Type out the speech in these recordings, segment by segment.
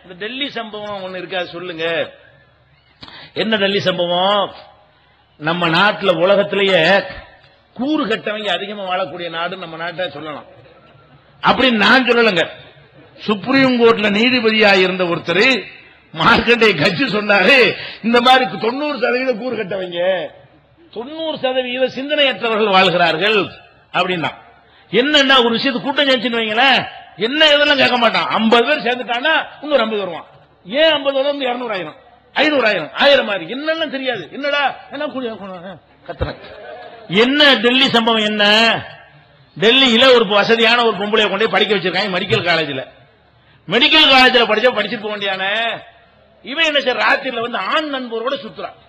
இந்த டெல்லி சம்பவம் ஒண்ணு இருக்காது, சொல்லுங்க. என்ன டெல்லி சம்பவம்? நம்ம நாட்டில் உலகத்திலேயே கூறு கட்டவங்க அதிகமா வாழக்கூடிய நாடு நம்ம நாட்டை சொல்லலாம். அப்படின்னு நான் சொல்லலங்க. சுப்ரீம் கோர்ட்ல நீதிபதியா இருந்த ஒருத்தர் மார்க்கண்டே கட்சி சொன்னாரு, இந்த மாதிரி 90% கூறு கட்டவங்க, 90% சிந்தனையற்றவர்கள் வாழ்கிறார்கள் அப்படின்னா. என்னன்னா ஒரு விஷயத்தை கூட்டம் செஞ்சுன்னு வைங்களேன், என்ன இதெல்லாம் கேட்க மாட்டான். 50 பேர் சேர்ந்துட்டான்னா இன்னொரு 50 வருவான். ஏன் 50 வந்து 200 ஆயிரம், 500 ஆயிரம், 1000 மாதிரி என்னெல்லாம் தெரியாது. என்னடா என்ன கத்துற என்ன டெல்லி சம்பவம்? என்ன டெல்லியில ஒரு வசதியான ஒரு பொம்பளையை கொண்டு படிக்க வச்சிருக்காங்க மெடிக்கல் காலேஜில். மெடிக்கல் காலேஜில் படிச்சுட்டு போக வேண்டியான இவன் என்ன சார் ராத்திரில வந்து ஆண் நண்பரோட சுத்துறான்.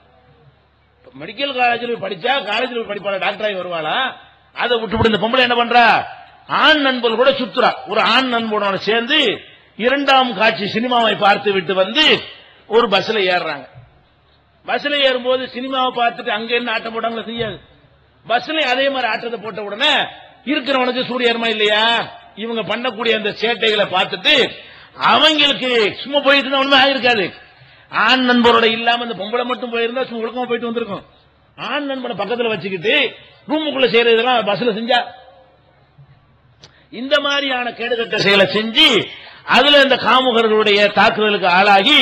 மெடிக்கல் காலேஜில் படிச்சா காலேஜில் படிப்பாளா, டாக்டர் ஆகி வருவாளா? அதை விட்டு இந்த பொம்பளை என்ன பண்றா, ஆண் நண்பர் கூட சுத்துறா. ஒரு ஆண் நண்பனோட சேர்ந்து 2ஆம் காட்சி சினிமாவை பார்த்து விட்டு வந்து ஒரு பஸ்ல ஏறுறாங்க. பஸ்ல ஏறும்போது சினிமாவை பார்த்துட்டு அங்க என்ன ஆட்டம் போட்டாங்களோ தெரியாது. பஸ்ல அதே மாதிரி ஆட்டத்தை போட்ட உடனே இருக்கிறவனுக்கு சூரியமா இல்லையா, இவங்க பண்ணக்கூடிய அந்த சேட்டைகளை பார்த்துட்டு அவங்களுக்கு சும்மா போயிட்டு இருந்தா ஒண்ணுமே ஆயிருக்காது. ஆண் நண்பரோட இல்லாம அந்த பொம்பளை மட்டும் போயிருந்தா சும்மா ஒழுக்கமா போயிட்டு வந்திருக்கும். ஆண் நண்பனை பக்கத்துல வச்சுக்கிட்டு ரூமுக்குள்ள செய்யறதெல்லாம் பஸ்ல செஞ்சா இந்த மாதிரியான கேடுகட்ட செயலை செஞ்சு அதுல இந்த காமுகர்களுடைய தாக்குதலுக்கு ஆளாகி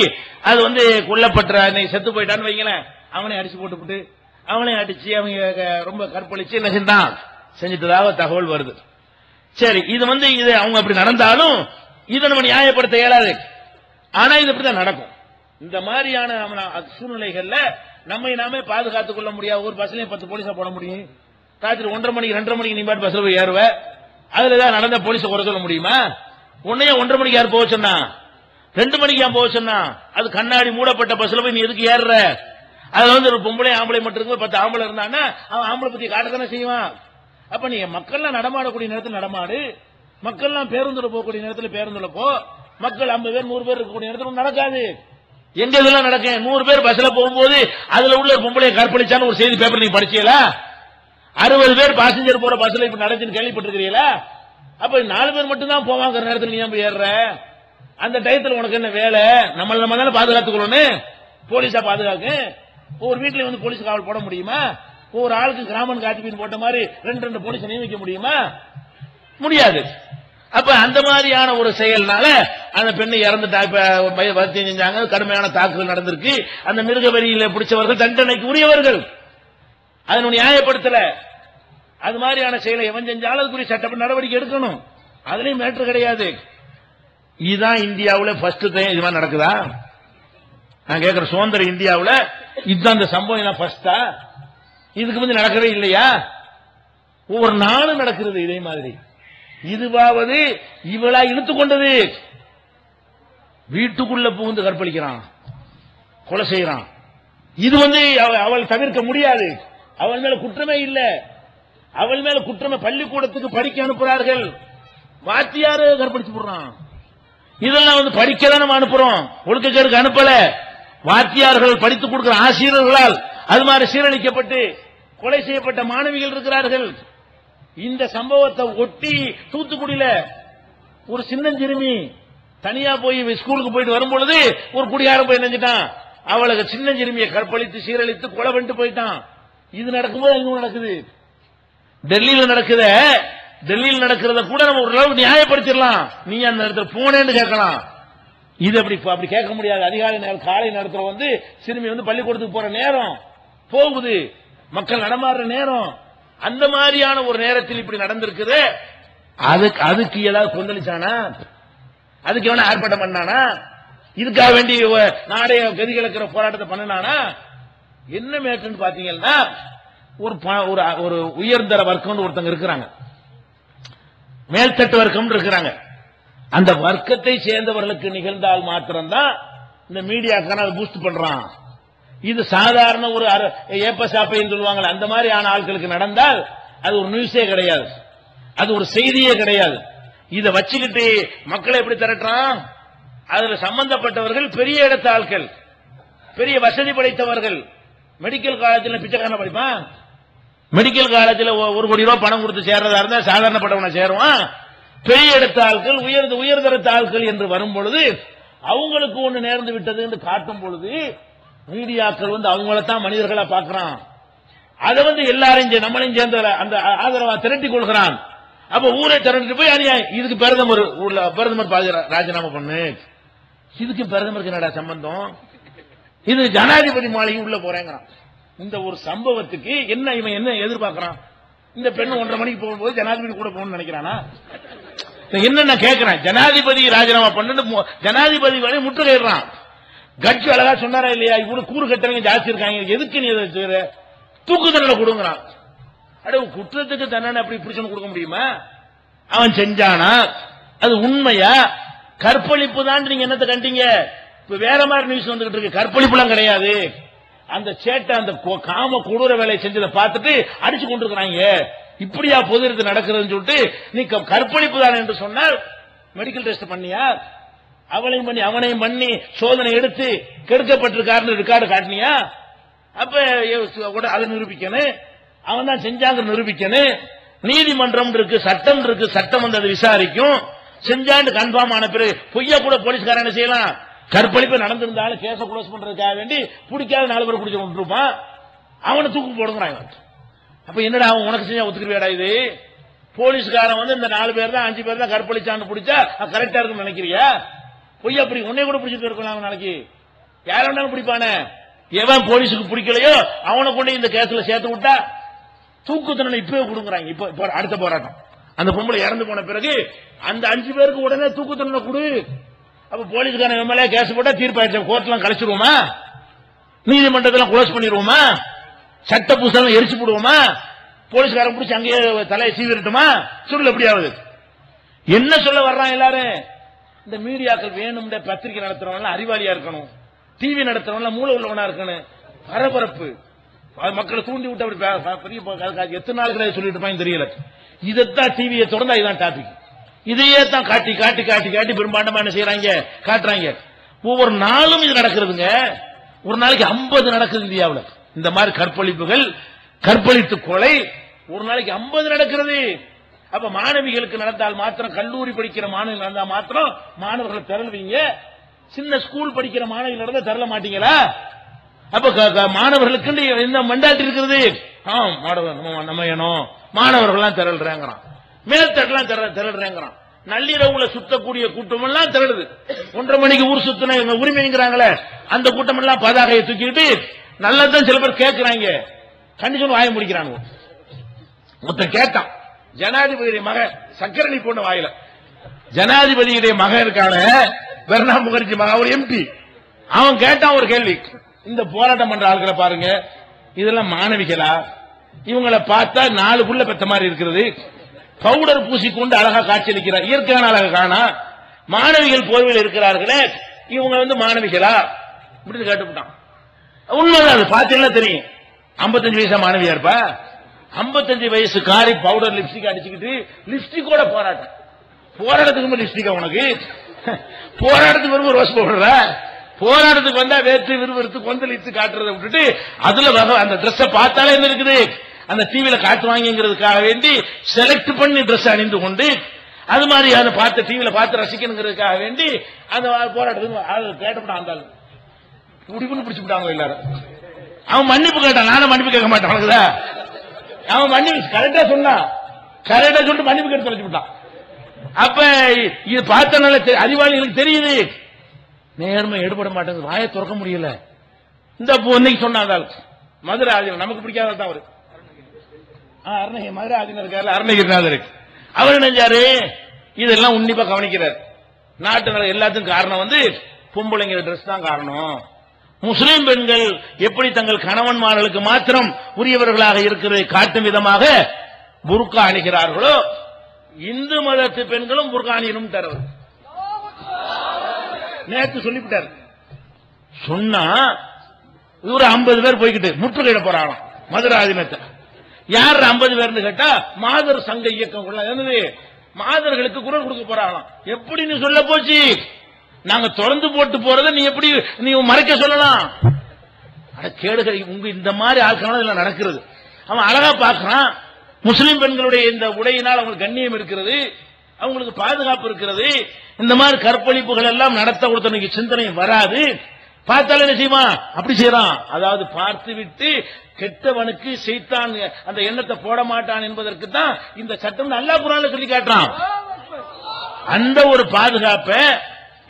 அது வந்து கொல்லப்பட்ட செத்து போயிட்டான்னு வைங்களேன், அவனை அடிச்சு போட்டு அவனை அடிச்சு அவங்க ரொம்ப கற்பழிச்சு என்ன செஞ்சான் செஞ்சிட்டதாக தகவல் வருது. சரி, இது வந்து இது அவங்க அப்படி நடந்தாலும் இதை நம்ம நியாயப்படுத்த இயலாது. ஆனா இது இப்படிதான் நடக்கும். இந்த மாதிரியான சூழ்நிலைகள்ல நம்மை நாமே பாதுகாத்துக் கொள்ள முடியாது. ஒரு பஸ்லயும் 10 போலீஸா போட முடியும். ராத்திரி 1:30 மணிக்கு 2:30 மணிக்கு நீ பாட்டு பஸ்ல போய் ஏறுவ, அதுல ஏதாவது நடந்த போலீஸை குறை சொல்ல முடியுமா? உன்னையே 1:30 மணிக்கு யார் போக சொன்னா, 2 மணிக்கு யார் போக சொன்னா? அது கண்ணாடி மூடப்பட்ட பஸ்ல போய் நீ எதுக்கு ஏறுற? அதுல வந்து ஒரு பொம்பளை ஆம்பளை மட்டும் இருக்கு, 10 ஆம்பளை இருந்தான்னா அவன் ஆம்பளை பத்தி காட்டத்தானே செய்வான். அப்ப நீ மக்கள்லாம் நடமாடக்கூடிய நேரத்தில் நடமாடு, மக்கள்லாம் பேருந்துல போகக்கூடிய நேரத்தில் பேருந்துல போ. மக்கள் 50 பேர் 100 பேர் இருக்கக்கூடிய நேரத்தில் நடக்காது. எங்க இதெல்லாம் நடக்கும்? 100 பேர் பஸ்ல போகும்போது அதுல உள்ள பொம்பளை கற்பழிச்சான்னு ஒரு செய்தி பேப்பர் நீ படிச்சீங்களா? 60 பேர் பாசஞ்சர் போற பஸ்ல இப்ப நடந்துன்னு கேள்விப்பட்டிருக்கிறீங்களா? அப்ப 4 பேர் மட்டும் தான் போவாங்க நேரத்தில் நீ ஏன் ஏறுற? அந்த டயத்தில் உனக்கு என்ன வேலை? நம்ம தானே பாதுகாத்துக்கணும், போலீஸா பாதுகாக்கு. ஒரு வீட்டுல வந்து போலீஸ் காவல் போட முடியுமா? ஒரு ஆளுக்கு கிராமன் காட்டிபின் போட்ட மாதிரி 2 போலீஸ் நியமிக்க முடியுமா? முடியாது. அப்ப அந்த மாதிரியான ஒரு செயல்னால அந்த பெண்ணை இறந்துட்டா. வத்தியம் செஞ்சாங்க, கடுமையான தாக்குதல் நடந்திருக்கு. அந்த மிருக வரியில பிடிச்சவர்கள் தண்டனைக்கு உரியவர்கள், அதனை நியாயப்படுத்தல. அது மாதிரியான செயலை எவன் செஞ்சாலும் அதுக்குரிய சட்டப்படி நடவடிக்கை எடுக்கணும். அதுலயும் மேட்டர் கிடையாது. இதுதான் இந்தியாவில் ஃபர்ஸ்ட் டைம் இது மாதிரி நடக்குதா? நான் கேட்கிற சுதந்திர இந்தியாவில் இதுதான் இந்த சம்பவம் ஃபர்ஸ்டா? இதுக்கு வந்து நடக்கவே இல்லையா? ஒவ்வொரு நாளும் நடக்கிறது இதே மாதிரி. இதுவாவது இவளா இழுத்து கொண்டது, வீட்டுக்குள்ள புகுந்து கற்பழிக்கிறான், கொலை செய்யறான். இது வந்து அவள் தவிர்க்க முடியாது. அவள் மேல குற்றமே இல்லை. அவள் மேல குற்றமே. பள்ளிக்கூடத்துக்கு படிக்க அனுப்புறார்கள், வாத்தியாரு கற்பழிச்சு போடுறான். இதெல்லாம் வந்து படிக்க நம்ம அனுப்புறோம், ஒழுக்கக்கேடுக்கு அனுப்பல. வாத்தியார்கள் படித்துக் கொடுக்கிற ஆசிரியர்களால் அது மாதிரி சீரழிக்கப்பட்டு கொலை செய்யப்பட்ட மாணவிகள் இருக்கிறார்கள். இந்த சம்பவத்தை ஒட்டி தூத்துக்குடியில ஒரு சின்னஞ்சிறுமி தனியா போய் ஸ்கூலுக்கு போயிட்டு வரும்பொழுது ஒரு குடியாரம் போய் நினைஞ்சிட்டான். அவளுக்கு சின்னஞ்சிறுமியை கற்பழித்து சீரழித்து கொலை பண்ணிட்டு போயிட்டான். இது நடக்கும்போது அங்க நடக்குது. டெல்லியில நடக்குத, டெல்லியில் நடக்கிறத கூட நம்ம ஓரளவு நியாயப்படுத்திடலாம். நீ அந்த இடத்துல போனேன்னு கேட்கலாம். இது அப்படி கேட்க முடியாது. அதிகாலை நேரம், காலை நேரத்தில் வந்து சிறுமி வந்து பள்ளிக்கூடத்துக்கு போற நேரம் போகுது, மக்கள் நடமாடுற நேரம். அந்த மாதிரியான ஒரு நேரத்தில் இப்படி நடந்திருக்குது. அதுக்கு ஏதாவது கொந்தளிச்சானா? அதுக்கு எவனா ஆர்ப்பாட்டம் பண்ணானா? இதுக்காக வேண்டி நாடே கதிகளுக்கிற போராட்டத்தை பண்ணினானா? என்ன மேட்டுன்னு பாத்தீங்கன்னா, ஒரு உயர்தர வர்க்கம் ஒருத்தங்க இருக்கிறாங்க, மேல்தட்டு வர்க்கம் இருக்கிறாங்க. அந்த வர்க்கத்தை சேர்ந்தவர்களுக்கு நிகழ்ந்தால் மாத்திரம்தான் இந்த மீடியாக்கான பூஸ்ட் பண்றான். இது சாதாரண ஒரு ஏப்பசாப்பைன்னு சொல்லுவாங்க, அந்த மாதிரி ஆன ஆட்களுக்கு நடந்தால் அது ஒரு நியூஸே கிடையாது, அது ஒரு செய்தியே கிடையாது. இதை வச்சுக்கிட்டு மக்களை எப்படி திரட்டுறான்? அதுல சம்பந்தப்பட்டவர்கள் பெரிய இடத்த ஆட்கள், பெரிய வசதி படைத்தவர்கள். மெடிக்கல் காலேஜில் பிச்சைக்காரன படிப்பான். மெடிக்கல் காலேஜில் 1 கோடி ரூபாய் பணம் கொடுத்து சேர்றதா இருந்தா சாதாரணப்பட்டவனை சேருவான். பெரிய இடத்த ஆட்கள், உயர்தரத்த ஆட்கள் என்று வரும்பொழுது அவங்களுக்கு ஒண்ணு நேர்ந்து விட்டது என்று காட்டும் பொழுது மீடியாக்கள் அவங்களத்தான் மனிதர்களா பாக்குறான். அதை எல்லாரையும் நம்மளையும் சேர்ந்த அந்த ஆதரவா திரட்டி கொள்கிறான். அப்ப ஊரை திரண்டு போய் இதுக்கு பிரதமர் ராஜினாமா பண்ணு, இதுக்கு பிரதமருக்கு என்னடா சம்பந்தம், இது ஜனாதிபதி மாளிகை உள்ள போறேங்கிறான். இந்த ஒரு சம்பவத்துக்கு இவன் என்ன எதிர்பார்க்கிறான்? இந்த பெண்ணு 1:30 மணிக்கு போகும்போது ஜனாதிபதி கூட போகணும்னு நினைக்கிறானா? என்ன கேட்கிறேன், ஜனாதிபதி ராஜினாமா பண்ணு, ஜனாதிபதி வரை முற்றுகையிடுறான். கட்சி அழகா சொன்னாரா இல்லையா, இவ்வளவு கூறு கட்டவங்க ஜாஸ்தி இருக்காங்க, எதுக்கு நீ தூக்கு தண்டனை கொடுங்கிறான். அட குற்றத்துக்கு தண்டனை அப்படி பிடிச்சு கொடுக்க முடியுமா? அவன் செஞ்சானா? அது உண்மையா? கற்பழிப்பு தான் நீங்க என்னத்தை கண்டீங்க? இப்ப வேற மாதிரி நியூஸ் வந்துகிட்டு இருக்கு. கற்பழிப்பு எல்லாம் கிடையாது, அந்த சேட்டை அந்த காம கொடூர வேலையை செஞ்சதை பார்த்துட்டு அடிச்சு கொண்டு இருக்கிறாங்க. இப்படியா பொது இடத்துல நடக்கிறதுன்னு சொல்லிட்டு நீ கற்பழிப்பு தான் என்று சொன்னால் மெடிக்கல் டெஸ்ட் பண்ணியா? அவளையும் பண்ணி அவனையும் பண்ணி சோதனை எடுத்து கெடுக்கப்பட்டிருக்காருன்னு ரெக்கார்டு காட்டினியா? அப்ப அதை நிரூபிக்கணும், அவன் தான் செஞ்சாங்க நிரூபிக்கணும். நீதிமன்றம் இருக்கு, சட்டம் இருக்கு, சட்டம் அதை விசாரிக்கும். செஞ்சாண்டு கன்ஃபார்ம் ஆன பிறகு பொய்யா கூட போலீஸ்காரன் என்ன செய்யலாம்? கற்பழிப்பு நடந்திருந்தாலும் கேஸ க்ளோஸ் பண்றதுக்காக வேண்டி பிடிக்காத 4 பேர் பிடிச்சு கொண்டிருப்பான், அவனை தூக்கு போடுங்கிறாங்க. அப்ப என்னடா அவன் உனக்கு செஞ்சா ஒத்துக்குறியாடா? இது போலீஸ்காரன் இந்த 4 பேர் தான் 5 பேர் தான் கற்பழிச்சான்னு பிடிச்சா கரெக்டா இருக்குன்னு நினைக்கிறியா? பொய்யா அப்படி உன்னை கூட பிடிச்சிட்டு இருக்கலாம் நாளைக்கு. யார வேணாலும் பிடிப்பானே. எவன் போலீஸுக்கு பிடிக்கலையோ அவனை கொண்டு இந்த கேஸ்ல சேர்த்து விட்டா தூக்கு தண்டனை இப்பவே கொடுக்குறாங்க. இப்ப அடுத்த போராட்டம், அந்த பொம்பளை இறந்து போன பிறகு அந்த 5 பேருக்கு உடனே தூக்கு தண்டனை கொடு. அப்ப போலீஸ்காரன் எம்எல்ஏ கேஸ் போட்டா தீர்ப்பாயிடுச்சு, கோர்ட்லாம் கழிச்சிருவோமா? நீதிமன்றத்தில் க்ளோஸ் பண்ணிடுவோமா? சட்ட புத்தகம் எரிச்சு போடுவோமா? போலீஸ்காரன் பிடிச்சி அங்கேயே தலையை சீவிரட்டுமா? சொல்லு எப்படியாவது. என்ன சொல்ல வர்றான் எல்லாரும்? இந்த மீடியாக்கள் வேணும், பத்திரிகை நடத்துறவங்க அறிவாளியா இருக்கணும், டிவி நடத்துறவங்க மூளை உள்ளவனா இருக்கணும், பரபரப்பு மக்களை தூண்டி விட்டு அப்படி பெரிய எத்தனை நாளுக்கு சொல்லிட்டு இருப்பாங்க தெரியல. இதைத்தான் டிவியை தொடர்ந்தா இதுதான் டாபிக். இதையே தான் காட்டி காட்டி காட்டி காட்டி பெரும்பாண்டமா என்ன செய்யறாங்க, காட்டுறாங்க. ஒவ்வொரு நாளும் இது நடக்கிறதுங்க. ஒரு நாளைக்கு 50 நடக்குது இந்தியாவில். இந்த மாதிரி கற்பழிப்புகள், கற்பழித்து கொலை ஒரு நாளைக்கு 50 நடக்கிறது. அப்ப மாணவிகளுக்கு நடந்தால் மாத்திரம், கல்லூரி படிக்கிற மாணவிகள் நடந்தா மாத்திரம் மாணவர்களை திரளுவீங்க, சின்ன ஸ்கூல் படிக்கிற மாணவிகள் நடந்தா திரள மாட்டீங்களா? அப்ப மாணவர்களுக்கு இந்த மெண்டாலிட்டி இருக்கிறது. நம்ம ஏனோ மாணவர்கள் திரள்றாங்கிறான், மேல்தட்டெல்லாம் திரள்றாங்கிறான், நள்ளிரவுல சுத்தக்கூடிய கூட்டம் எல்லாம் திரளுது. 1:30 மணிக்கு ஊர் சுத்தின உரிமைங்கிறாங்களே, அந்த கூட்டம் எல்லாம் பதாகையை தூக்கிட்டு நல்லதான் சில பேர் கேட்கிறாங்க, கண்டிஷன் வாய முடிக்கிறாங்க. மொத்தம் கேட்டான், ஜனாதிபதியுடைய மகன் சக்கரணி போன வாயில, ஜனாதிபதியுடைய மகன் இருக்கான பிரணாப் முகர்ஜி மகன், ஒரு எம்பி, அவன் கேட்டான் ஒரு கேள்வி. இந்த போராட்டம் பண்ற ஆட்களை பாருங்க, இதெல்லாம் மாணவிகளா? இவங்களை பார்த்தா 4 புள்ள பெத்த மாதிரி இருக்கிறது, பவுடர் பூசிக்கொண்டு அழகா காட்சியளிக்கிறார், இயற்கையான அழகா காணா, மாணவிகள் போர்வையில் இருக்கிறார்களே, இவங்க மாணவிகளா? இப்படி கேட்டுவிட்டான். உண்மைதான், அது பார்த்தீங்கன்னா தெரியும். 55 வயசா மாணவியா இருப்பா? 55 வயசு காரி பவுடர் லிப்ஸ்டிக் அடிச்சுக்கிட்டு லிப்ஸ்டிக்கோட போராட்டம். போராட்டத்துக்கு லிப்ஸ்டிக்கா உனக்கு? போராட்டத்துக்கு வரும்போது ரோஸ் போடுற, போராட்டத்துக்கு வந்தா வேற்று விறுவிறுத்து கொந்தளித்து காட்டுறதை விட்டுட்டு அதுல அந்த ட்ரெஸ் பார்த்தாலே என்ன இருக்குது, அந்த டிவியில காட்டுவாங்கிறதுக்காக வேண்டி செலக்ட் பண்ணி ட்ரெஸ் அணிந்து கொண்டு அது மாதிரி அதை பார்த்து டிவியில பார்த்து ரசிக்கணுங்கிறதுக்காக வேண்டி அந்த போராட்டத்துக்கு கேட்டப்பட்டான். அந்த முடிவுன்னு பிடிச்சு விட்டாங்க எல்லாரும். அவன் மன்னிப்பு கேட்டான், நானும் மன்னிப்பு கேட்க மாட்டான். அவன் மன்னிப்பு கரெக்டா சொன்னான், கரெக்டா சொல்லிட்டு மன்னிப்பு கேட்டு தொலைச்சு விட்டான். அப்ப இது பார்த்தனால அறிவாளிகளுக்கு தெரியுது, நேர்மை எடுபட மாட்டேங்குது, வாயை திறக்க முடியல. இந்த இன்னைக்கு சொன்னாதால் மதுரை ஆதீனம் நமக்கு பிடிக்காதான் அவரு, மதுரை ஆதீனம் இருக்காரு அருணகிரிநாதர், அவர் நினைச்சாரு இதெல்லாம் உன்னிப்பா கவனிக்கிறார். நாட்டு எல்லாத்துக்கும் காரணம் பொம்பளைங்க ட்ரெஸ் தான் காரணம். முஸ்லிம் பெண்கள் எப்படி தங்கள் கணவன்மார்களுக்கு மாத்திரம் உரியவர்களாக இருக்கிறதை காட்டும் விதமாக புர்கா அணிகிறார்களோ, இந்து மதத்து பெண்களும் புர்கா அணியணும் தரவு நேற்று சொல்லிவிட்டார். சொன்னா ஒரு 50 பேர் போய்கிட்டு முற்றுகையிட போறாங்க மதுரை ஆதீனத்தை. யார் 50 பேர் கேட்டா மாதர் சங்க இயக்கம் என்னது, மாதர்களுக்கு குரல் கொடுக்க போறாங்களாம். எப்படின்னு சொல்ல போச்சு, நாங்க தொடர்ந்து போட்டு போறத நீ எப்படி நீ மறைக்க சொல்லலாம்? கேடுகள் உங்க இந்த மாதிரி ஆட்கள் நடக்கிறது. அவன் அழகா பாக்குறான், முஸ்லிம் பெண்களுடைய இந்த உடையினால் அவங்களுக்கு கண்ணியம் இருக்கிறது, அவங்களுக்கு பாதுகாப்பு இருக்கிறது. இந்த மாதிரி கற்பழிப்புகள் எல்லாம் நடத்த கொடுத்த சிந்தனை வராது. பார்த்தாலும் என்ன செய்வான், அப்படி செய்யறான். அதாவது பார்த்து விட்டு கெட்டவனுக்கு சைத்தான் அந்த எண்ணத்தை போட மாட்டான் என்பதற்கு தான் இந்த சட்டம் அல்லாஹ் குர்ஆன்ல சொல்லி காட்டுறான். அந்த ஒரு பாதுகாப்பை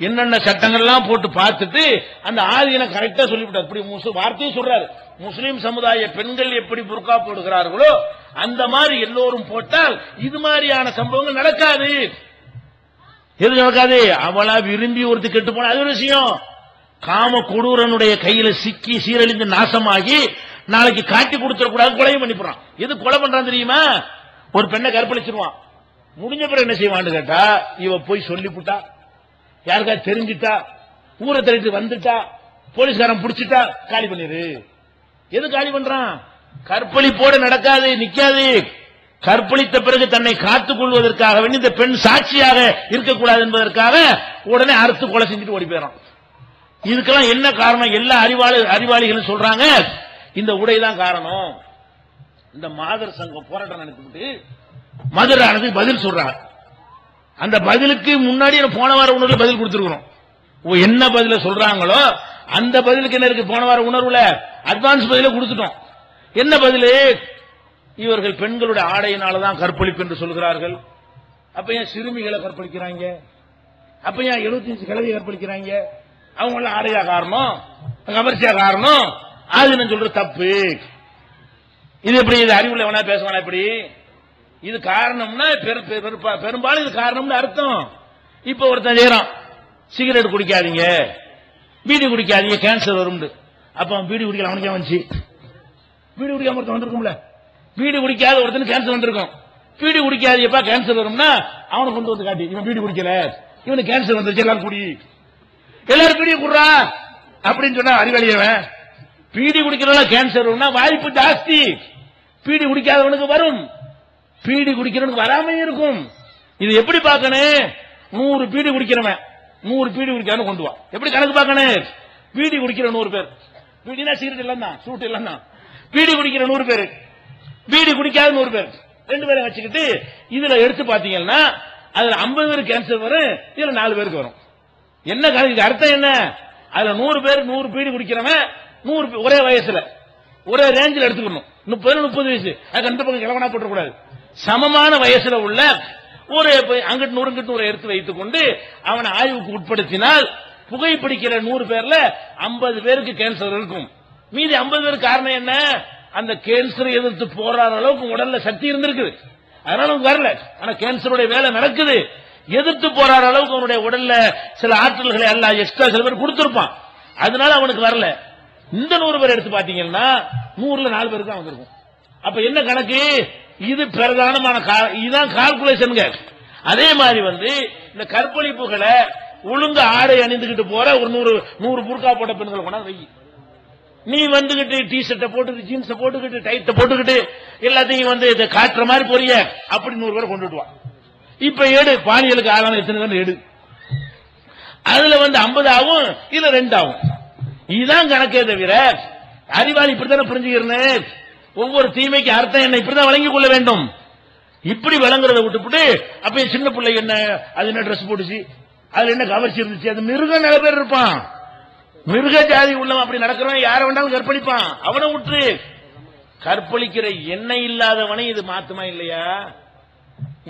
என்னென்ன சட்டங்கள்லாம் போட்டு பார்த்துட்டு அந்த ஆதினை கரெக்டா சொல்லிவிட்டார். இப்படி வார்த்தையும் சொல்றாரு, முஸ்லிம் சமுதாய பெண்கள் எப்படி புர்கா போடுகிறார்களோ அந்த மாதிரி எல்லோரும் போட்டால் இது மாதிரியான சம்பவங்கள் நடக்காது. எது நடக்காது? அவளா விரும்பி ஒருத்தி கெட்டு போன அது ஒரு விஷயம். காம கொடூரனுடைய கையில சிக்கி சீரழிந்து நாசமாகி நாளைக்கு காட்டி கொடுத்துடக்கூடாது, கொலை பண்ணிடுறான். எது கொலை பண்றான் தெரியுமா? ஒரு பெண்ணை கற்பழிச்சிருவான். முடிஞ்ச பிறகு என்ன செய்வான்னு கேட்டா, இவ போய் சொல்லிவிட்டா, யாருக்கா தெரிஞ்சிட்டா, ஊரை தள்ளிட்டு வந்துட்டா, போலீஸ்காரன் பிடிச்சிட்டா, காலி பண்ணிரு. எது காலி பண்றான்? கற்பழிப்போடு நடக்காது, நிக்காது. கற்பழித்த பிறகு தன்னை காத்துக் கொள்வதற்காக வேண்டி இந்த பெண் சாட்சியாக இருக்கக்கூடாது என்பதற்காக உடனே அறுத்து கொலை செஞ்சுட்டு ஓடி போயிடும். இதுக்கெல்லாம் என்ன காரணம்? எல்லா அறிவாளிகளும் சொல்றாங்க, இந்த உடைதான் காரணம். இந்த மாதர் சங்கம் போராட்டம் நடத்திவிட்டு மதுரானது பதில் சொல்றாங்க. அந்த பதிலுக்கு முன்னாடி போன வார உணர்வுல பதில் கொடுத்திருக்கிறோம். என்ன பதில சொல்றாங்களோ அந்த பதிலுக்கு என்ன இருக்கு? போன வார உணர்வுல அட்வான்ஸ் பதில கொடுத்துட்டோம். என்ன பதில்? இவர்கள் பெண்களுடைய ஆடையினாலதான் கற்பழிப்பு என்று சொல்கிறார்கள். அப்ப ஏன் சிறுமிகளை கற்பழிக்கிறாங்க? அப்ப ஏன் 75 கிழவியை கற்பழிக்கிறாங்க? அவங்க எல்லாம் ஆடையா காரணம், கவர்ச்சியா காரணம்? ஆதினம் சொல்ற தப்பு. இது எப்படி? இது அறிவுள்ள வேணா பேசுவானா? இப்படி இது காரணம்னா பெரும்பாலும் இது காரணம்னு அர்த்தம். இப்ப ஒருத்தன் செய்யறான், சிகரெட் குடிக்காதீங்க, பீடி குடிக்காதீங்க, கேன்சர் வரும். அப்ப அவன் பீடி குடிக்கல, அவனுக்கு வந்துச்சு. பீடி குடிக்காம ஒருத்தன் வந்திருக்கும்ல, பீடி குடிக்காத ஒருத்தன் கேன்சர் வந்திருக்கும். பீடி குடிக்காதப்பா கேன்சர் வரும்னா அவனை கொண்டு வந்து காட்டி, இவன் பீடி குடிக்கல, இவனுக்கு கேன்சர் வந்துருச்சு, எல்லாரும் குடி, எல்லாரும் பீடி குடுறா அப்படின்னு சொன்னா அறிவாளியவன். பீடி குடிக்கிறவங்க கேன்சர் வரும்னா வாய்ப்பு ஜாஸ்தி. பீடி குடிக்காதவனுக்கு வரும், பீடி குடிக்கிறவனுக்கு வராம இருக்கும். இது எப்படி பார்க்கணும்? 100 பீடி குடிக்கிறவன் 100 பீடி குடிக்காம கொண்டு வா. எப்படி கணக்கு பார்க்கணும்? பீடி குடிக்கிற 100 பேர், பீடினா சிகரெட் எல்லாம் தான், சூட் எல்லாம் தான். பீடி குடிக்கிற 100 பேர், பீடி குடிக்காத 100 பேர், 2 பேரை வச்சுக்கிட்டு இதுல எடுத்து பாத்தீங்கன்னா அதுல 50 பேருக்கு கேன்சர் வரும், இதுல 4 பேருக்கு வரும். என்ன கணக்கு? அர்த்தம் என்ன? அதுல 100 பேர் 100 பீடி குடிக்கிறவன் 100 ஒரே வயசுல ஒரே ரேஞ்சில் எடுத்துக்கணும். 30 வயசு, அதுக்கு அந்த பக்கம் கிழவனா போட்டக்கூடாது. சமமான வயசுல உள்ள ஒரு அங்கிட்டு 100 இங்கிட்டு 100 எடுத்து வைத்துக் கொண்டு அவனை ஆய்வுக்கு உட்படுத்தினால் புகைப்பிடிக்கிற 100 பேர்ல 50 பேருக்கு கேன்சர் இருக்கும். மீதி 50 பேருக்கு காரணம் என்ன? அந்த கேன்சரை எதிர்த்து போராடுற அளவுக்கு உடல்ல சக்தி இருந்திருக்கு, அதனால அவனுக்கு வரல. ஆனா கேன்சருடைய வேலை நடக்குது, எதிர்த்து போராடுற அளவுக்கு அவனுடைய உடல்ல சில ஆற்றல்களை எல்லாம் எக்ஸ்ட்ரா சில பேர் கொடுத்திருப்பான், அதனால அவனுக்கு வரல. இந்த 100 பேர் எடுத்து பாத்தீங்கன்னா 100ல 4 பேருக்கு தான் வந்திருக்கும். அப்ப என்ன கணக்கு? இது பிரதானமான இதுதான் கால்குலேஷன். அதே மாதிரி இந்த கற்பழிப்புகளை ஒழுங்கு ஆடை அணிந்துகிட்டு போற ஒரு 100 புர்கா போட்ட பெண்களை கொண்டாந்து வை. நீ வந்துகிட்டு டி ஷர்ட்டை போட்டுக்கிட்டு ஜீன்ஸை போட்டுக்கிட்டு டைட்டை போட்டுக்கிட்டு எல்லாத்தையும் இதை காட்டுற மாதிரி போறிய, அப்படி 100 பேரை கொண்டுட்டு வா. இப்ப எடு, பாலியலுக்கு ஆளான எத்தனை எடு, அதுல 50 ஆகும், இதுல 2 ஆகும். இதுதான் கணக்கே தவிர அறிவாளி இப்படித்தானே புரிஞ்சுக்கிறேன். ஒவ்வொரு தீமைக்கு அர்த்தம் என்ன இப்படிதான் வழங்கிக் கொள்ள வேண்டும். இப்படி விளங்குறத விட்டுவிட்டு அப்ப சின்ன பிள்ளை என்ன அது என்ன ட்ரெஸ் போட்டுச்சு, அதுல என்ன கவர்ச்சி இருந்துச்சு, அது மிருகம் நிறைய பேர் இருப்பான், மிருக ஜாதி உள்ளவன் அப்படி நடக்கிறவன் யார வேண்டாலும் கற்பழிப்பான். அவனை விட்டு கற்பழிக்கிற எண்ணெய் இல்லாதவனை இது மாத்துமா இல்லையா?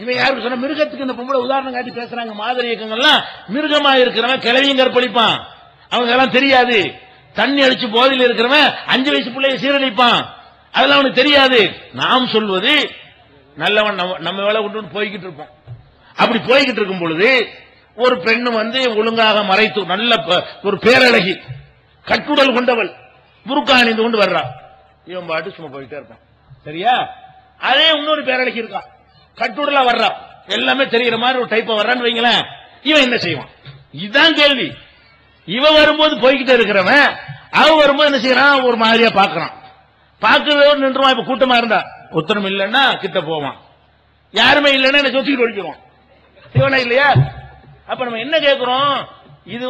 இவன் யாருக்கு சொன்ன? மிருகத்துக்கு இந்த பொம்பளை உதாரணம் காட்டி பேசுறாங்க. மாதிரி இயக்கங்கள்லாம் மிருகமா இருக்கிறவன் கிளவியும் கற்பழிப்பான், அவங்க எல்லாம் தெரியாது. தண்ணி அடிச்சு போதையில் இருக்கிறவன் 5 வயசு பிள்ளைய சீரழிப்பான், அதெல்லாம் அவனுக்கு தெரியாது. நாம் சொல்வது நல்லவன் நம்ம வேலை கொண்டு போய்கிட்டு இருப்போம். அப்படி போய்கிட்டு இருக்கும் பொழுது ஒரு பெண்ணு ஒழுங்காக மறைத்து நல்ல ஒரு பேரழகி கட்டுடல் கொண்டவள் புர்கா அணிந்து கொண்டு வர்றா. இவன் பாட்டு சும்மா போயிட்டே இருப்பான், சரியா? அதே இன்னொரு பேரழகி இருக்கா, கட்டுடலா வர்றா, எல்லாமே தெரிகிற மாதிரி ஒரு டைப்பா வர்றான்னு வைங்களேன். இவன் என்ன செய்வான்? இதுதான் கேள்வி. இவன் வரும்போது போய்கிட்டே இருக்கிறவன் அவன் வரும்போது என்ன செய்யறான்? ஒரு மாதிரியா பாக்குறான், பார்க்கவே நின்றுவான். இப்ப கூட்டமா இருந்தா உத்தரம் இல்லைன்னா கிட்ட போவான், யாருமே இல்லைன்னா என்ன சொத்திக்கிட்டு ஒழிக்கிறோம், இவனா இல்லையா? அப்ப நம்ம என்ன கேட்கிறோம்? இது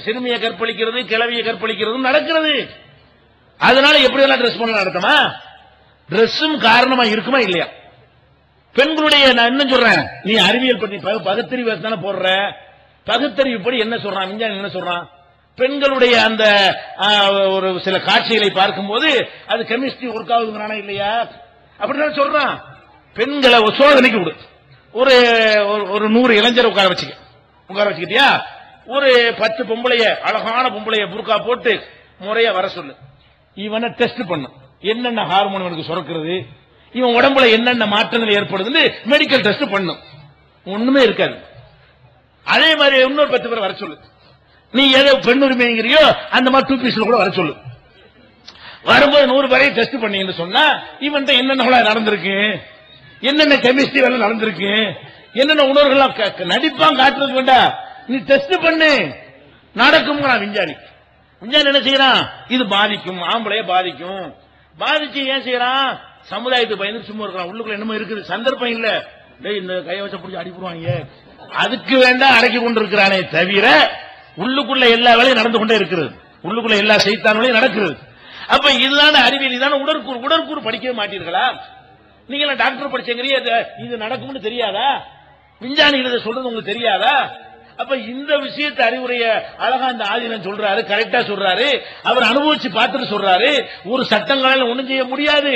சிறுமியை கற்பழிக்கிறது, கிழவியை கற்பழிக்கிறது நடக்கிறது. அதனால எப்படி எல்லாம் ட்ரெஸ் பண்ண நடத்தமா? ட்ரெஸ்ஸும் காரணமா இருக்குமா இல்லையா? பெண்களுடைய நான் என்ன சொல்றேன், நீ அறிவியல் பற்றி பகுத்தறிவு தானே போடுற, பகுத்தறிவு படி என்ன சொல்றான் விஞ்ஞானி, என்ன சொல்றான், பெண்களுடைய அந்த ஒரு சில காட்சிகளை பார்க்கும்போது அது கெமிஸ்ட்ரி ஒர்க் ஆகுதுங்கிறானா இல்லையா, அப்படிதான் சொல்றான். பெண்களை சோதனைக்கு விடு, ஒரு 100 இளைஞர் உட்கார வச்சுக்கிட்டியா, ஒரு 10 பொம்பளைய, அழகான பொம்பளைய புர்கா போட்டு முறையா வர சொல்லு, இவனை டெஸ்ட் பண்ணு, என்னென்ன ஹார்மோன் இவனுக்கு சுரக்கிறது, இவன் உடம்புல என்னென்ன மாற்றங்கள் ஏற்படுதுன்னு மெடிக்கல் டெஸ்ட் பண்ணும். ஒண்ணுமே இருக்காது. அதே மாதிரி இன்னொரு 10 பேர் வர சொல்லு, நீ ஏதோ பெண்ணுரிமைங்கிறியோ அந்த மாதிரி 2 பீஸ்ல கூட வர சொல்லு. வரும்போது 100 பேரை டெஸ்ட் பண்ணீங்கன்னு சொன்னா இவன் என்னென்ன நடந்திருக்கு, என்னென்ன கெமிஸ்ட்ரி வேலை நடந்திருக்கு, என்னென்ன உணர்வுகள் நடிப்பான் காட்டுறதுக்கு வேண்டாம், நீ டெஸ்ட் பண்ணு, நடக்கும். விஞ்ஞானி என்ன செய்யறான், இது பாதிக்கும், ஆம்பளைய பாதிக்கும், பாதிச்சு ஏன் செய்யறான், சமுதாயத்துக்கு பயந்து சும்மா இருக்கான், உள்ளுக்குள்ள என்னமோ இருக்குது, சந்தர்ப்பம் இல்ல, இந்த கைய வச்ச பிடிச்சி அடிப்படுவாங்க, அதுக்கு வேண்டாம் அடக்கி கொண்டிருக்கிறானே தவிர உள்ளுக்குள்ள எல்லா வேலையும் நடந்து கொண்டே இருக்கிறது, உள்ளுக்குள்ள எல்லா செய்தானும் நடக்கிறது. அப்ப இதுதான அறிவியல், இதான உடற்கூறு படிக்கவே மாட்டீர்களா, நீங்க டாக்டர் படிச்சீங்க, இது நடக்கும்னு தெரியாதா, விஞ்ஞானிகள் சொல்றது உங்களுக்கு தெரியாதா? அப்ப இந்த விஷயத்தை அறிவுரைய அழகா இந்த ஆதீனம் சொல்றாரு, கரெக்டா சொல்றாரு, அவர் அனுபவிச்சு பார்த்துட்டு சொல்றாரு. ஒரு சட்டங்களால ஒண்ணும் செய்ய முடியாது,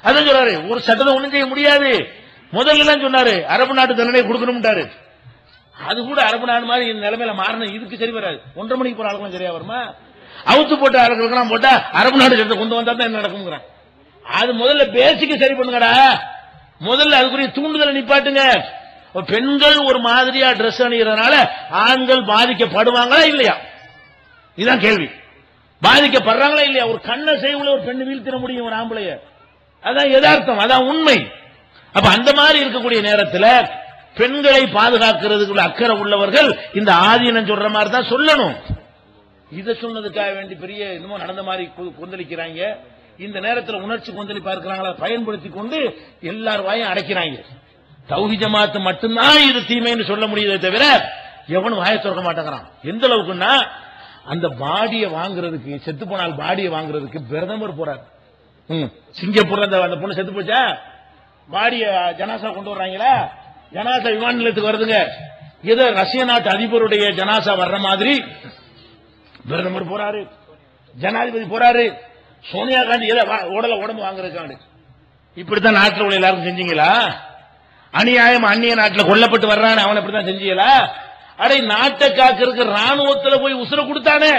அதான் சொல்றாரு, ஒரு சட்டத்தை ஒண்ணும் செய்ய முடியாது. முதல்ல எல்லாம் சொன்னாரு அரபு நாட்டு தண்டனை கொடுக்கணும்ட்டாரு, அது கூட அரபு நாடு மாதிரி இந்த நிலைமையில மாறணும், இதுக்கு சரி வராது. 1:30 மணிக்கு போற ஆளுக்கும் சரியா வருமா, அவுத்து போட்ட ஆளுகளுக்கெல்லாம் போட்டா அரபு நாடு சட்டத்தை கொண்டு வந்தா தான் என்ன நடக்குங்கிறான். அது முதல்ல பேசிக்க சரி பண்ணுங்கடா, முதல்ல அதுக்குரிய தூண்டுதலை நிப்பாட்டுங்க. பெண்கள் ஒரு மாதிரியா டிரெஸ் அணிகிறதுனால ஆண்கள் பாதிக்கப்படுவாங்களா இல்லையா, இதுதான் கேள்வி. பாதிக்கப்படுறாங்களா இல்லையா, ஒரு கண்ணை செய்வுல ஒரு பெண்ணு வீழ்த்திட முடியும் ஒரு ஆம்பளைய, அதான் யதார்த்தம், அதான் உண்மை. அப்ப அந்த மாதிரி இருக்கக்கூடிய நேரத்தில் பெண்களை பாதுகாக்கிறதுக்குள்ள அக்கறை உள்ளவர்கள் இந்த ஆதீனம் சொல்ற மாதிரி தான் சொல்லணும். இதை சொன்னதுக்காக வேண்டி பெரிய இன்னமும் நடந்த மாதிரி கொந்தளிக்கிறாங்க. இந்த நேரத்தில் உணர்ச்சி கொந்தளிப்பா இருக்கிறாங்களா பயன்படுத்தி கொண்டு எல்லார் வாயும் அடைக்கிறாங்க. தௌஹீத் ஜமாத் மட்டும்தான் இது தீமைன்னு சொல்ல முடியுதே தவிர எவனும் வாயை திறக்க மாட்டேங்கிறான். எந்த அளவுக்குன்னா அந்த பாடியை வாங்குறதுக்கு, செத்து போனால் பாடியை வாங்குறதுக்கு பிரதமர் போறாரு. சிங்கப்பூர்ல அந்த பொண்ணு செத்து போச்சா, பாடிய ஜனாசா கொண்டு வர்றாங்களா, ஜனாசா விமான நிலையத்துக்கு வருதுங்க, ஏதோ ரஷ்ய நாட்டு அதிபருடைய ஜனாசா வர்ற மாதிரி பிரதமர் போறாரு, ஜனாதிபதி போறாரு, சோனியா காந்தி ஏதோ உடம்பு வாங்குறதுக்காண்டு. இப்படித்தான் நாட்டில் உள்ள எல்லாருக்கும் செஞ்சீங்களா? அநியாயம் அந்நிய நாட்டில் கொல்லப்பட்டு வர்றானே அவனை இப்படித்தான் செஞ்சீங்களா? அடே நாட்டை காக்கிறதுக்கு ராணுவத்தில் போய் உசுர கொடுத்தானே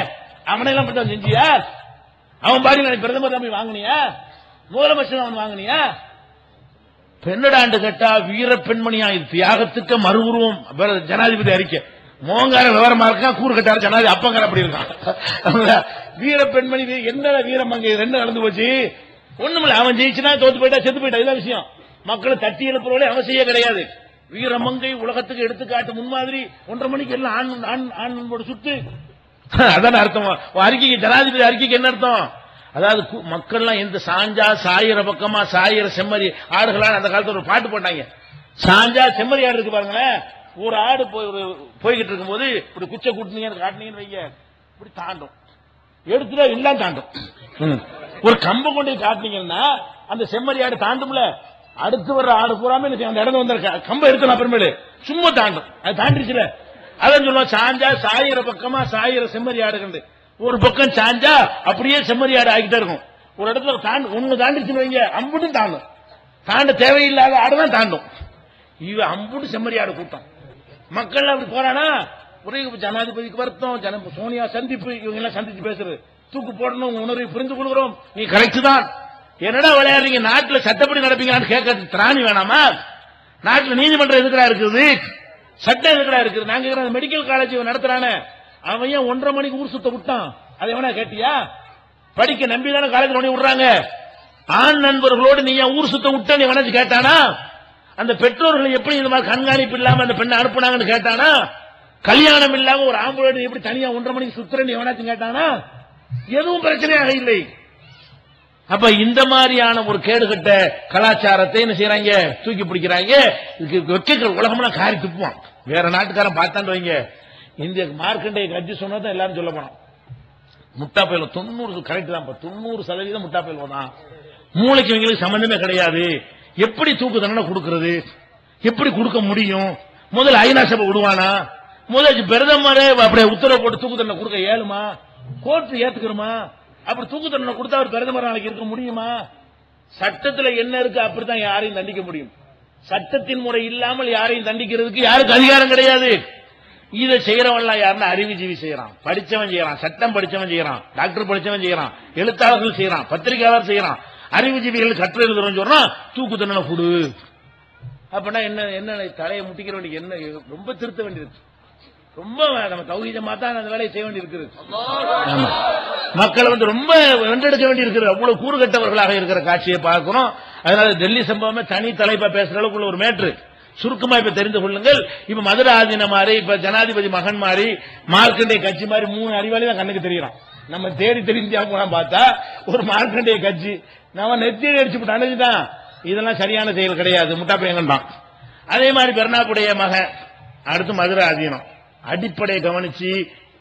அவனை எல்லாம் இப்படித்தான் செஞ்சியா? அவன் பாடி பிரதமர் தம்பி வாங்கினியா, முதலமைச்சர் அவன் வாங்கினியா? பெண்ணடாண்டு கேட்டா வீர பெண்மணியா, இது தியாகத்துக்கு மறுபுருவம். ஜனாதிபதி அறிக்கை மோங்கார விவரமா இருக்கா, கூறு கட்டாரு ஜனாதிபதி அப்பங்கார அப்படி இருக்கான். வீர பெண்மணி என்ன வீரம் அங்க ரெண்டு நடந்து போச்சு, ஒண்ணுமில்ல. அவன் ஜெயிச்சுனா தோத்து போயிட்டா செத்து போயிட்டா, இதுதான் விஷயம். மக்களை தட்டி எழுப்புறவளே அவசியம் கிடையாது. வீரமங்கை உலகத்துக்கு எடுத்துக்காட்டு முன்மாதிரி 1:30 மணிக்கு எல்லாம் ஆண் சுட்டு, அதான் அர்த்தம். அறிக்கைக்கு ஜனாதிபதி அறிக்கைக்கு என்ன அர்த்தம்? அதாவது மக்கள்லாம் எந்த சாஞ்சா சாயிர பக்கமா சாயிர செம்மறி ஆடுகளான அந்த காலத்துல ஒரு பாட்டு போட்டாங்க. சாஞ்சா செம்மறி ஆடு இருக்கு பாருங்களேன், ஒரு ஆடு போய்கிட்டு இருக்கும் போது இப்படி குச்சை கூட்டினீங்க காட்டினீங்கன்னு வைங்க, இப்படி தாண்டும், எடுத்துட்டா எல்லாம் தாண்டும். ஒரு கம்பை கொண்டு காட்டினீங்கன்னா அந்த செம்மறி ஆடு தாண்டும்ல, அடுத்து வர்ற ஆடு பூராமே அந்த இடம் வந்து கம்பை எடுக்கணும், அப்புறமேலு சும்மா தாண்டும். அது தாண்டிச்சுல, அதான் சொல்லுவோம் சாஞ்சா சாயிர பக்கமா சாயிர செம்மறி ஆடு கண்டு. ஒரு பக்கம் சாஞ்சா அப்படியே செம்மறி ஆடு ஆகிட்டே இருக்கும். ஒரு இடத்துல ஒண்ணு தாண்டிச்சுன்னு வைங்க, அம்புட்டும் தாண்டும். தாண்ட தேவையில்லாத ஆடுதான் தாண்டும். இவ அம்புட்டு செம்மறி ஆடு கூட்டம். மக்கள் அப்படி போறானா, ஒரே ஜனாதிபதிக்கு வருத்தம், சோனியா சந்திப்பு, இவங்க எல்லாம் சந்திச்சு பேசுறது, தூக்கு போடணும், உணர்வை புரிந்து கொள்கிறோம், நீ கரெக்ட் தான். என்னடா விளையாடுறீங்க, நாட்டில் சட்டப்படி நடப்பீங்களான்னு கேட்க திராணி வேணாமா? நாட்டில் நீதிமன்றம் எதுக்கடா இருக்குது, சட்டம் எதுக்கடா இருக்குது? நாங்க மெடிக்கல் காலேஜ் நடத்துறானே அவன் 1:30 மணிக்கு ஊர் சுத்த விட்டான், அதை எவனா கேட்டியா? படிக்க நம்பிதானே காலேஜ் நோண்டி விடுறாங்க. ஆண் நண்பர்களோடு நீ ஊர் சுத்த விட்ட நீ வேணாச்சு கேட்டானா? அந்த பெற்றோர்கள் எப்படி இந்த மாதிரி கண்காணிப்பு இல்லாம அந்த பெண்ணை அனுப்புனாங்கன்னு கேட்டானா? கல்யாணம் இல்லாம ஒரு ஆம்பளை எப்படி தனியா 1:30 மணிக்கு சுத்துறேன்னு எவனாச்சும் கேட்டானா? எதுவும் பிரச்சனையாக இல்லை. அப்ப இந்த மாதிரியான ஒரு கேடுகட்ட கலாச்சாரத்தை என்ன செய்யறாங்க, தூக்கி பிடிக்கிறாங்க. வெக்கைகள் உலகம்லாம் காரி துப்புவான். வேற நாட்டுக்காரன் பார்த்தான்னு வைங்க, இந்திய மார்க்கண்டேய கட்சி சொன்னதான் எல்லாரும் சொல்ல போனோம். முட்டா பயில 90 கரெக்ட் தான், 90% முட்டா பயில தான். மூளைக்கு இவங்களுக்கு சம்பந்தமே கிடையாது. எப்படி தூக்கு தண்டனை கொடுக்கிறது, எப்படி கொடுக்க முடியும்? முதல்ல ஐநா சபை விடுவானா? முதல் பிரதமரே அப்படியே உத்தரவு போட்டு தூக்கு தண்டனை கொடுக்க இயலுமா? கோர்ட் ஏத்துக்கிறோமா? அப்படி தூக்கு தண்டனை கொடுத்தா அவர் பிரதமர் நாளைக்கு இருக்க முடியுமா? சட்டத்துல என்ன இருக்கு அப்படித்தான் யாரையும் தண்டிக்க முடியும். சட்டத்தின் முறை இல்லாமல் யாரையும் தண்டிக்கிறதுக்கு யாருக்கு அதிகாரம் கிடையாது. இதை செய்யறவன்லாம் யாருன்னா அறிவுஜீவி செய்யறான், படிச்சவன் செய்யறான், சட்டம் படிச்சவன் செய்யறான், டாக்டர் படிச்சவன் செய்யறான், எழுத்தாளர்கள் செய்யறான், பத்திரிகையாளர் செய்யறான், அறிவுஜீவிகள் சட்டம் எழுதுறோம் சொல்றான் தூக்கு தண்டனை கொடு. அப்படின்னா என்ன என்ன தலையை முட்டிக்கிற வேண்டிய என்ன ரொம்ப திருத்த வேண்டியிருக்கு. ரொம்ப நம்ம தௌஹீதமா தான் அந்த வேலையை செய்ய வேண்டியிருக்குது. மக்களை ரொம்ப வென்றெடுக்க வேண்டியிருக்கிறது. அவ்வளவு கூறுகட்டவர்களாக இருக்கிற காட்சியை பார்க்கிறோம். அதனால டெல்லி சம்பவமே தனி தலைப்பா பேசுற அளவுக்கு ஒரு மேட்ரு. சுருக்கமா இப்ப தெரிந்து கொள்ளுங்கள். இப்ப மதுரை ஆதீன மாதிரி, இப்ப ஜனாதிபதி மகன் மாதிரி, மார்க்கண்டே கட்சி மாதிரி 3 அறிவாளி தான் கண்ணுக்கு தெரியுறான். நம்ம தேடி தெரிஞ்சா போனா பார்த்தா ஒரு மார்க்கண்டே கட்சி நம்ம நெத்தியை அடிச்சு அணைஞ்சுதான். இதெல்லாம் சரியான செயல் கிடையாது, முட்டா பையன் தான். அதே மாதிரி பெர்னாக்குடைய மகன், அடுத்து மதுரை ஆதீனம். அடிப்படையை கவனிச்சு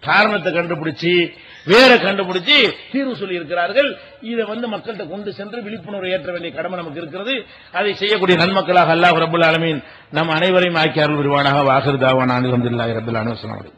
காரணத்தை கண்டுபிடிச்சு வேற கண்டுபிடிச்சு தீர்வு சொல்லி இருக்கிறார்கள். இதை மக்கள்கிட்ட கொண்டு சென்று விழிப்புணர்வு ஏற்ற வேண்டிய கடமை நமக்கு இருக்கிறது. அதை செய்யக்கூடிய நன்மக்களாக அல்லாஹ் ரப்பல் ஆலமீன் நம் அனைவரையும் ஆக்கி அருள் புரிவானாக. வாஹிர் தாவானா அல்ஹம்துலில்லாஹி ரப்பில் ஆலமீன்.